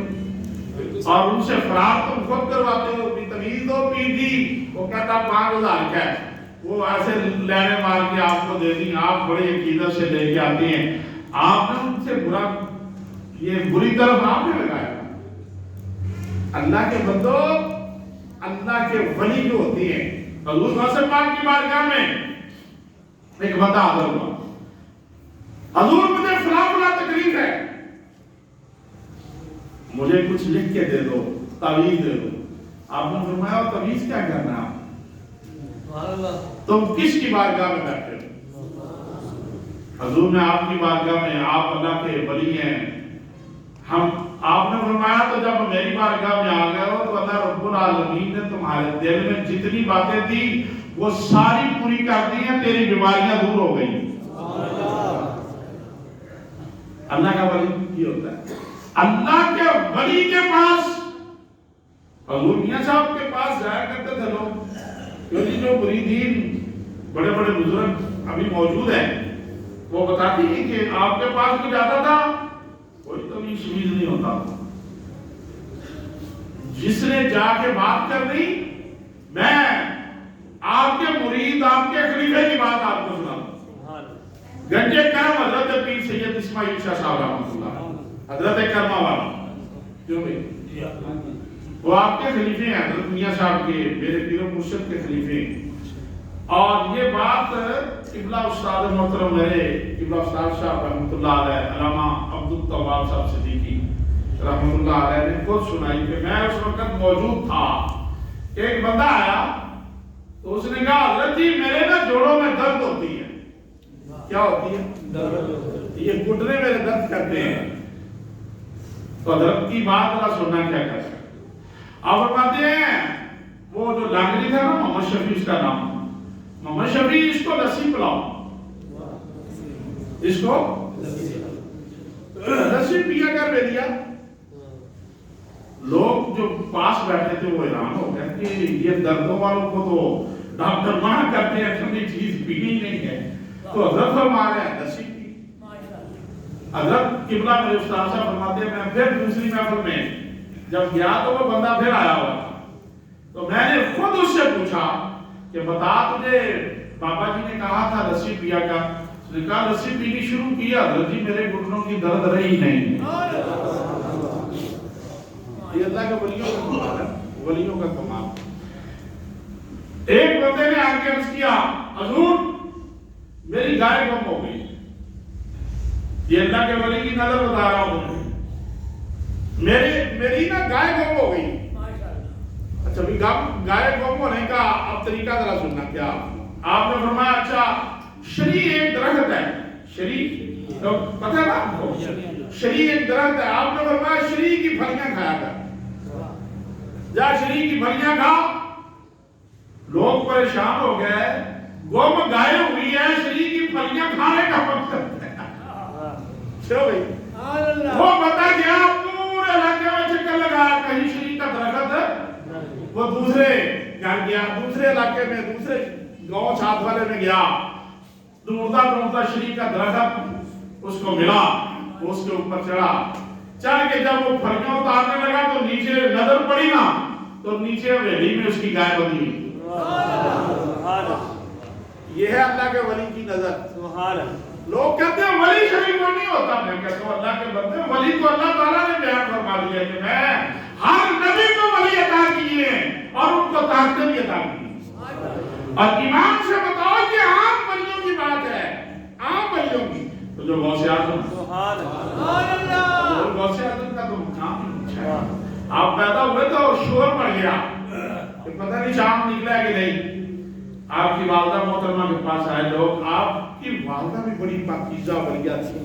اور ان سے فراڈ تم خود کرواتے ہو، تمیز دو پیر جی، وہ کہتا 5000 کا ہے، وہ ایسے لینے مار کے آپ کو دے دیں، آپ بڑے عقیدت سے لے کے آتے ہیں، آپ نے ان سے برا، یہ بری طرف آپ نے لگایا۔ اللہ کے بندو، اللہ کے ولی جو ہوتی ہیں، حضور غوث پاک کی بارگاہ میں ایک بندہ حاضر ہوا، حضور مجھے فلاں تکلیف ہے، مجھے کچھ لکھ کے دے دو، تعویذ دے دو۔ آپ نے فرمایا تعویذ کیا کرنا، تم کس کی بارگاہ میں بیٹھے ہو؟ حضور نے آپ کی بارگاہ میں، آپ اللہ کے ولی ہیں، آپ نے فرمایا تو جب میری بارگاہ میں آ گئے ہو تو اللہ رب العالمین نے تمہارے دل میں جتنی باتیں تھی وہ ساری پوری کر دی ہیں، تیری بیماریاں دور ہو گئی۔ اللہ کا ولی یہ ہوتا ہے، اللہ کے ولی کے پاس، حضور میاں صاحب کے پاس جایا کرتے تھے لوگ، کیونکہ جو مریدین بڑے بڑے بزرگ ابھی موجود ہیں، وہ بتاتی ہیں کہ آپ کے پاس کوئی جاتا تھا، کوئی تمیز شمیز نہیں ہوتا، جس نے جا کے بات کرنی، میں آپ کے مرید، آپ کے خلیفے کی بات آپ کو سنا، گنجے کرم حضرت پیر سید اسماعیل شاہ صاحب رحمۃ اللہ، حضرت کرما والا، کیوں بھائی، وہ آپ کے خلیفے ہیں، حضرت میاں صاحب کے، میرے پیر و مرشد کے خلیفے ہیں۔ اور یہ بات قبلہ استاد محترم میرے قبلہ استاد صاحب رحمۃ اللہ علیہ، علامہ عبدالتواب صاحب صدیقی رحمۃ اللہ علیہ نے خود سنائی کہ میں اس وقت موجود تھا، ایک بندہ آیا تو اس نے کہا حضرت جی میرے نا جوڑوں میں درد ہوتی ہے۔ کیا ہوتی ہے؟ یہ گھٹنے میرے درد کرتے ہیں۔ تو حضرت کی بات ذرا سننا کیا کر سکتے، آپ فرماتے ہیں وہ جو لانگری تھا نا، محمد شفیع اس کا نام، محمد شفیع اس کو لسی پلاؤ، اس کو لسی پیا کر دے دیا۔ لوگ جو پاس بیٹھے تھے وہ حیران ہو گئے کہ یہ دردوں والوں کو تو ڈاکٹر منع کرتے ہیں، ٹھنڈی چیز پینی نہیں ہے، تو حضرت فرما رہے ہیں لسی پی۔ حضرت قبلہ میرے استاد صاحب فرماتے ہیں میں پھر دوسری محفل میں جب گیا تو وہ بندہ پھر آیا ہوا تھا، تو میں نے خود اس سے پوچھا کہ بتا تجھے بابا جی نے کہا تھا لسی پیا کر، اس نے کہا لسی پینی شروع کیا حضرت جی میرے گھٹنوں کی درد رہی نہیں۔ یہ اللہ کے ولیوں کا کمال ہے، ولیوں کا کمال۔ کے عرض کیا حضور میری گائے گم ہو گئی. یہ اللہ کے ولی کی نظر بتا رہا ہوں, میری نا گائے گم ہو گئی. اچھا بھی گائے گم ہونے کا اب طریقہ ذرا سننا. کیا آپ نے فرمایا اچھا شری ایک درخت ہے, شری تو پتہ ہے نا آپ کو, شری ایک درخت ہے. آپ نے فرمایا شری کی پھلیاں کھایا کر, جا شری کی پھلیاں کھا. لوگ پریشان ہو گئے, گم گائے ہوئی ہے, شری کی پھلیاں کھانے کا مقصد ہے. چلو بھائی وہ بتا گیا پورے علاقے میں چکر لگا, کہیں شری کا درخت ہے. وہ دوسرے گھر گیا, دوسرے علاقے میں, دوسرے گاؤں ساتھ والے میں گیا, ڈھونڈتا ڈھونڈتا شری کا درخت اس کو ملا. اس کے اوپر چڑھا, چڑھ کے جب وہ پھلیاں اتارنے لگا تو نیچے نظر پڑی نا, تو نیچے حویلی میں اس کی گائے بندھی. یہ ہے اللہ کے ولی کی نظر. لوگ کہتے ہیں ولی شریف کو نہیں ہوتا. میں کہتا ہوں اللہ کے بندے, ولی کو اللہ تعالیٰ نے بیان فرما دیا کہ میں ہر نبی کو ولی عطا کیے اور ان کو طاقتیں بھی عطا کی. اور ایمان سے بتاؤ یہ عام ولیوں کی بات ہے, عام ولیوں کی. تو جو غوث اعظم, غوث اعظم کا تو مقام ہی اونچا ہے. آپ پیدا ہوئے تو شور پڑ گیا کہ پتہ نہیں چاند نکلا ہے کہ نہیں. آپ کی والدہ محترمہ کے پاس آئے لوگ, آپ کی والدہ بھی بڑی پاکیزہ ولیہ تھی.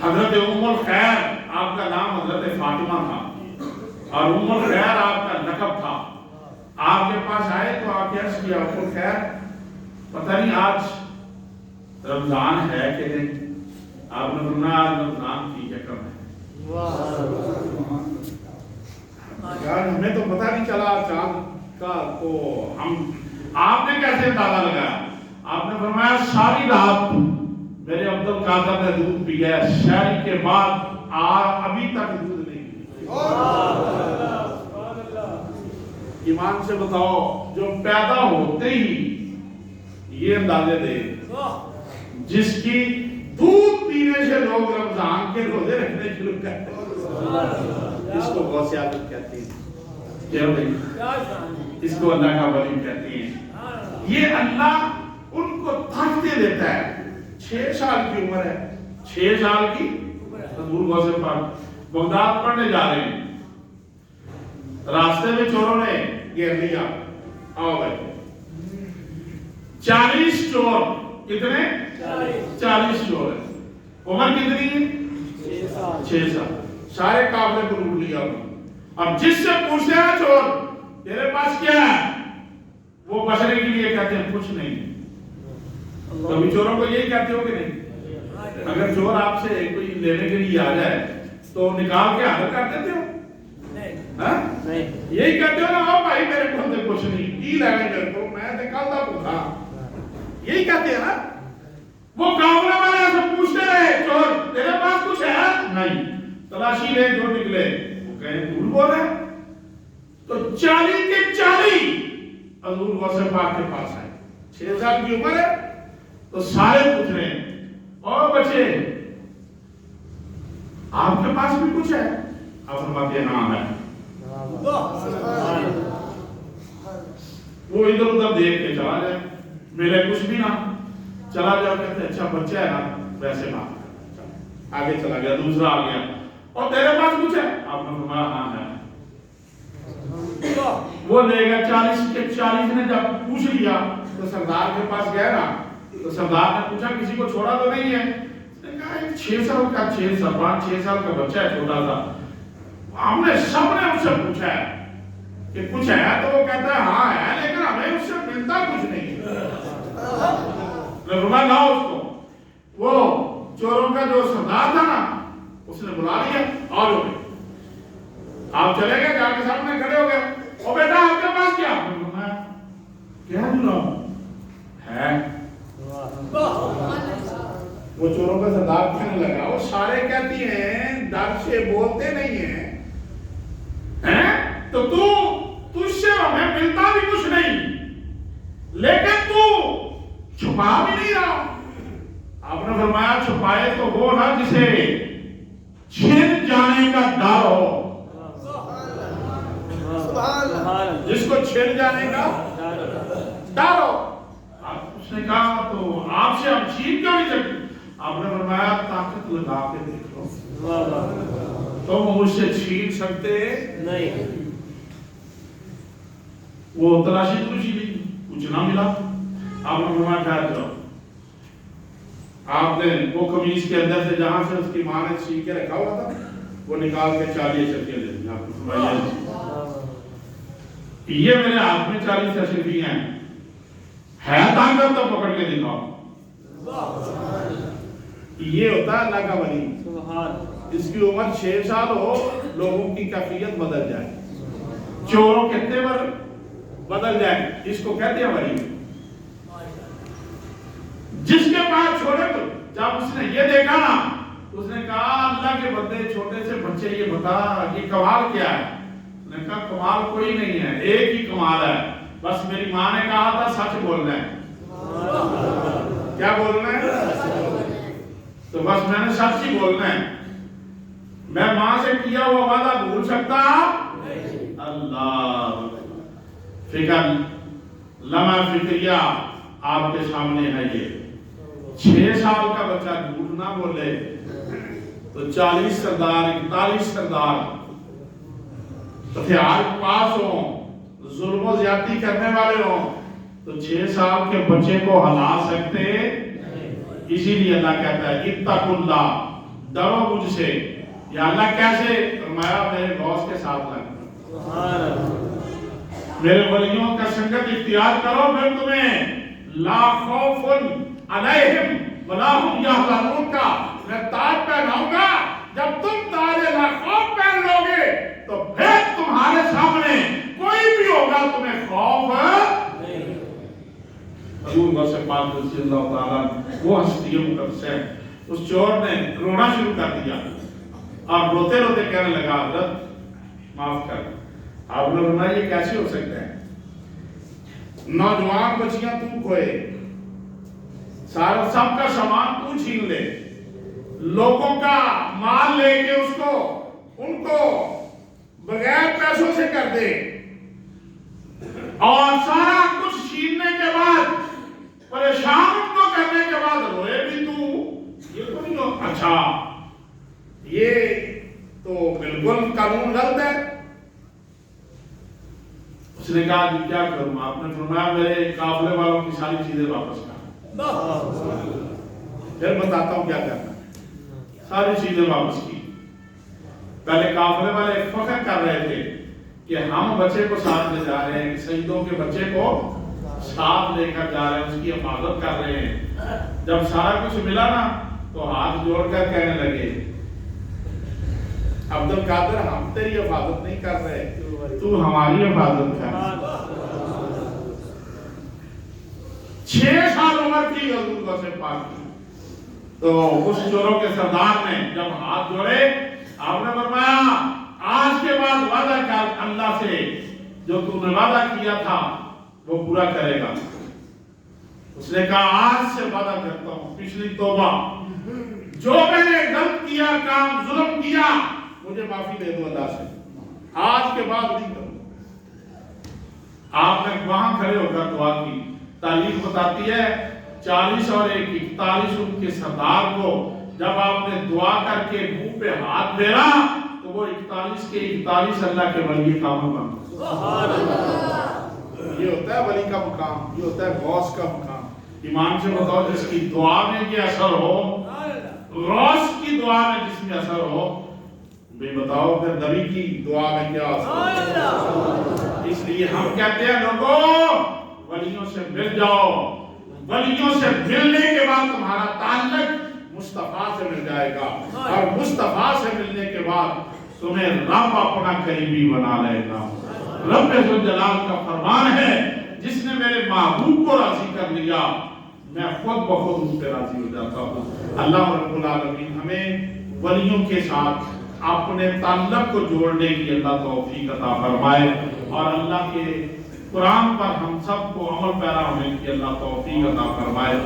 حضرت ام الخیر آپ کا نام حضرت فاطمہ تھا, اور ام الخیر آپ کا لقب تھا. آپ کے پاس آئے تو آپ عرض کیا ام الخیر پتہ نہیں آج رمضان ہے کہ نہیں. آپ نے فرمایا آج رمضان کی یکم ہے. یار ہمیں تو پتہ نہیں چلا چاند کا, تو ہم آپ نے کیسے اندازہ لگایا؟ آپ نے فرمایا ساری رات میرے عبد القادر نے دودھ پیا ہے, شہری کے بعد ابھی تک دودھ نہیں پیا. ایمان سے بتاؤ جو پیدا ہوتے ہی یہ اندازے دے, جس کی دودھ پینے سے لوگ رمضان کے روزے رکھنے شروع کرتے ہیں, اس کو غوث اعظم کہتے ہیں. اس کو اللہ کا ولی کہتے ہیں. یہ اللہ ان کو طاقتیں دیتا ہے. 6 سال کی عمر ہے, 6 سال کی. حضور غوث پاک بغداد پڑھنے جا رہے ہیں, راستے میں چوروں نے گھیر لیا. آؤ بھائی 40 چور. کتنے؟ 40 چور ہیں. عمر کتنی ہے؟ 6 سال. سارے قافلے کو لوٹ لیا. اب جس سے پوچھتے ہیں چور تیرے پاس کیا ہے, وہ بچنے کے لیے کہتے ہیں کچھ نہیں. کبھی چوروں کو یہی کہتے ہو کہ نہیں؟ اگر چور آپ سے کوئی لینے کے لیے آ جائے تو نکال کے حاضر کر دیتے ہو؟ نہیں. یہی کہتے ہو نا, او بھائی میرے کو تو کچھ نہیں, کی لے گئے میرے کو, میں نکالتا پوچھا. یہی کہتے ہیں نا. وہ قافلے والے سے پوچھتے رہے چور تیرے پاس کچھ ہے؟ نہیں. تلاشی لے, جو نکلے وہ کہیں دھول بول رہے. تو 40 کے 40 حضور غوث پاک کے پاس آئے. 6 سال کی عمر ہے تو سارے پوچھ رہے ہیں اور بچے آپ کے پاس بھی کچھ ہے؟ آپ فرماتے ہیں ہاں ہے. وہ ادھر ادھر دیکھ کے چلا جائے, ملے کچھ بھی نہ, چلا جاؤ. کہتے اچھا بچہ ہے نا, ویسے بات. آگے چلا گیا, دوسرا آ گیا, اور تیرے پاس کچھ ہے؟ آپ نے فرمایا ہاں ہے. وہ لے گیا. 40 کے 40 نے جب پوچھ لیا تو سردار کے پاس گیا نا, تو سردار نے پوچھا کسی کو چھوڑا تو نہیں ہے؟ اس نے کہا 6 سال کا 6 سال کا بچہ ہے, چھوٹا سا. ہم نے سب نے اس سے پوچھا ہے کہ کچھ ہے, تو وہ کہتا ہے ہاں ہے, لیکن ہمیں اس سے ملتا کچھ نہیں. فرمایا لاؤ اس کو. وہ چوروں کا جو سردار تھا نا, اس نے بلا لیا, آ جاؤ. آپ چلے گئے, جا کے سامنے کھڑے ہو گئے. او بیٹا آپ کے پاس کیا؟ کیا جناب ہے؟ وہ چوروں کا سردار کہنے لگا, وہ سارے کہتی ہیں ڈر سے بولتے نہیں ہیں, تو تجھ سے ہمیں ملتا بھی کچھ نہیں, لیکن تو چھپا بھی نہیں رہا. آپ نے فرمایا چھپائے تو وہ نا جسے چھن جانے کا ڈر ہو. جس کو چھن جانے کا ڈالو. اس نے کہا تو آپ سے ہم چھین کیوں نہیں سکتے؟ آپ نے فرمایا طاقت لگا کے دیکھ لو تم مجھ سے چھین سکتے نہیں. وہ تلاشی تلاشی لی کچھ نہ ملا. آپ نے فرمایا ٹھہر جاؤ. آپ نے وہ قمیض کے اندر سے جہاں سے اس کی ماں نے چھین کے رکھا ہوا تھا وہ نکال کے 40 اشرفیاں دے دی. آپ نے فرمایا یہ میرے ہاتھ میں 40 اشرفیاں ہیں. ہے طاقت تو پکڑ کے دکھاؤ. یہ ہوتا ہے اللہ کا ولی. اس کی عمر 6 سال ہو لوگوں کی کیفیت بدل جائے, چوروں کتنے پر بدل جائے, اس کو کہتے ہیں ولی. جس کے پاس چھوڑے تو جب اس نے یہ دیکھا نا اس نے کہا اللہ کے بندے چھوٹے سے بچے یہ بتا یہ کمال کیا ہے؟ اس نے کہا کمال کوئی نہیں ہے, ایک ہی کمال ہے, بس میری ماں نے کہا تھا سچ بولنا ہے. کیا بولنا ہے؟ تو بس میں نے سچ ہی بولنا ہے. میں ماں سے کیا ہوا وعدہ بھول سکتا اللہ. فکر لمحہ فکریہ آپ کے سامنے ہے. یہ 6 سال کا بچہ جھوٹ نہ بولے تو 40 سردار 41 سردار ہتھیار پاس ہوں, ظلم و زیادتی کرنے والے ہوں تو 6 سال کے بچے کو ہلا سکتے. اسی لیے اللہ کہتا ہے اتقوا اللہ, ڈرو مجھ سے. یا اللہ کیسے؟ فرمایا میرے غوث کے ساتھ لگ, میرے ولیوں کا سنگت اختیار کرو, پھر تمہیں لا خوف علیہم ولا هم یحزنون کا میں تاج پہناؤں گا. جب تم تاج لا خوف پہن لو گے تو پھر تمہارے سامنے کوئی بھی ہوگا تمہیں خوف نہیں. حضور غوث پاک رضی اللہ تعالیٰ وہ ہستی مقدس ہے. اس چور نے رونا شروع کر دیا اور روتے روتے کہنے لگا حضرت معاف کر. آپ نے فرمایا یہ کیسے ہو سکتا ہے؟ نوجوان بچیاں تو کھوئے, سارا سب کا سامان تو چھین لے, لوگوں کا مال لے کے اس کو ان کو بغیر پیسوں سے کر دے, اور سارا کچھ چھیننے کے بعد پریشان ان کو کرنے کے بعد روئے بھی تو, یہ تو نہیں ہو. اچھا یہ تو بالکل قانون غلط ہے. اس نے کہا کہ کیا کروں؟ آپ نے فرمایا میرے قافلے والوں کی ساری چیزیں واپس کر. پھر بتاتا ہوں کیا کرنا. ساری چیزیں واپس کی. پہلے قافلے والے فخر کر رہے تھے کہ ہم بچے کو ساتھ لے جا رہے ہیں, شہیدوں کے بچے کو ساتھ لے کر جا رہے ہیں, اس کی حفاظت کر رہے ہیں. جب سارا کچھ ملا نا تو ہاتھ جوڑ کر کہنے لگے عبد القادر ہم تیری حفاظت نہیں کر رہے, تو ہماری حفاظت کر. 6 سال عمر تھی حضور غوث پاک کی. تو اس چوروں کے سردار نے جب ہاتھ جوڑے آپ نے فرمایا آج کے بعد وعدہ کر اللہ سے, جو تو نے وعدہ کیا تھا وہ پورا کرے گا. اس نے کہا آج سے وعدہ کرتا ہوں پچھلی توبہ جو میں نے غلط کیا, کام ظلم کیا, مجھے معافی دے دو اللہ سے, آج کے بعد نہیں کروں. آپ نے وہاں کھڑے ہو کر دعا کی. تاریخ بتاتی ہے 40 اور 41 ان کے سردار کو جب آپ نے دعا کر کے منہ پہ ہاتھ پھیرا تو وہ 41 کے 41 اللہ کے ولی کامل بن گئے. سبحان اللہ. یہ ہوتا ہے ولی کا مقام, یہ ہوتا ہے غوث کا مقام. ایمان سے بتاؤ جس کی دعا میں یہ اثر ہو, غوث کی دعا میں جس میں اثر ہو, بے بتاؤ پھر نبی کی دعا میں کیا اثر ہو. اس لیے ہم کہتے ہیں لوگوں ولیوں سے مل جاؤ. ولیوں سے ملنے کے بعد تمہارا تعلق مصطفیٰ سے مل جائے گا, اور مصطفیٰ سے ملنے کے بعد تمہیں رب اپنا قریبی بنا لے گا. رب ذوالجلال کا فرمان ہے جس نے میرے محبوب کو راضی کر لیا میں خود بخود اس پہ راضی ہو جاتا ہوں. اللہ رب العالمین ہمیں ولیوں کے ساتھ اپنے تعلق کو جوڑنے کی اللہ توفیق عطا فرمائے, اور اللہ کے قرآن پر ہم سب کو عمل پیرا ہونے کی اللہ توفیق عطا فرمائے.